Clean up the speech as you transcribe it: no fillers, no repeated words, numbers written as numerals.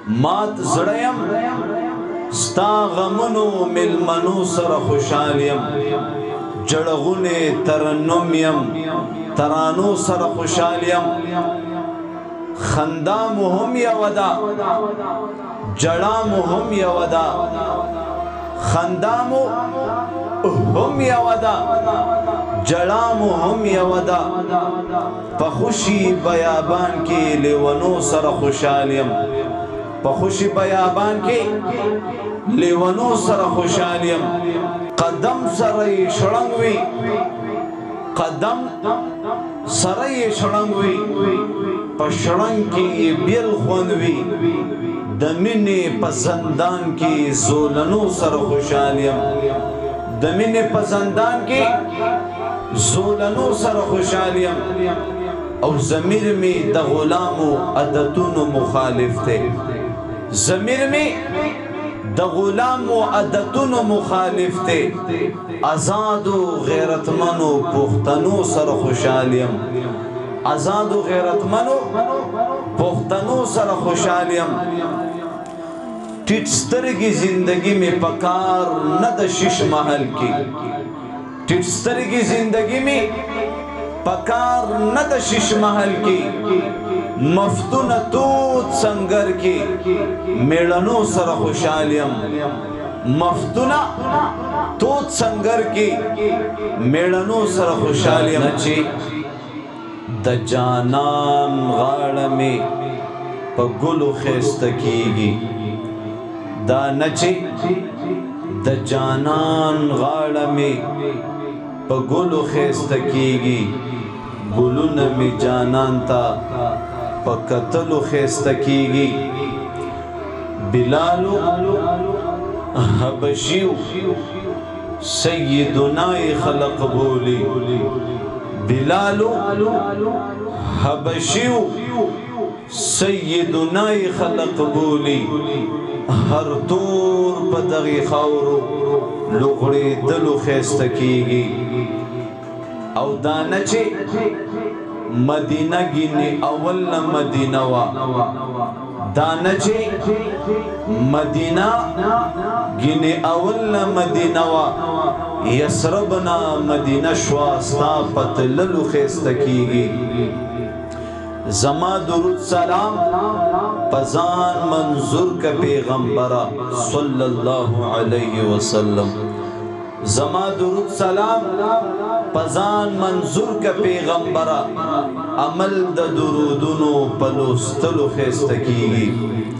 مات زړیم ستا غمونو ملمنو سره خوشحال یم جړغونې ترنم یم ترانو سره خوشحال یم خندا مو هم یوه ده جړا مو هم یوه ده خندا مو هم یوه ده جړا مو هم یوه ده په خوشي بیابان کې لیونو سره خوشحال یم په خوشي بیابان کې لیونو سره خوشحال یم قدم سره یې شړنګ وي قدم سره یې شړنګ وي په شړنګ کې یې بیل خوند وي د مینې په زندان کې زولنو سره خوشحال یم د مینې په زندان کې زولنو سره خوشحال یم او ضمیر می د غلامو عادتونو مخالف دی ضمیر می د غلامو عادتونو مخالف دی آزاد و غیرتمنو پښتنو سره خوشحال یم آزاد و غیرتمنو پښتنو سره خوشحال یم ټیټ سترګې زندگی می پکار نه د شیش محل کې ټیټ سترګې زندگی می پکار نه د شیش محل کې مفتون توت سنگر کې میړنو سره خوشحال یم مفتون توت سنگر کې میړنو سره خوشحال یم چې د جانان غاړه می په ګلو خسته کیږي دا نچي د جانان غاړه می په ګلو خسته کیږي ګلونه می جانان تا په قتلو خسته کیږي بلالو حبشیو سیدنا خلق بولی بلالو حبشیو سیدنا خلق بولی هر دور په دغه خاورو لغړې دلو خسته کیږي او دانه چې مدینه گینی اول مدینه وا دانه چې مدینه گینی اول مدینه وا یسربنا مدینه شوا ستا پتللو خسته کیږي زما درود سلام پزان منظور کا پیغمبرا صلی اللہ علیہ وسلم زما درود سلام پزان منظور کا پیغمبرا عمل د درودونو پلوستلو خسته کیږي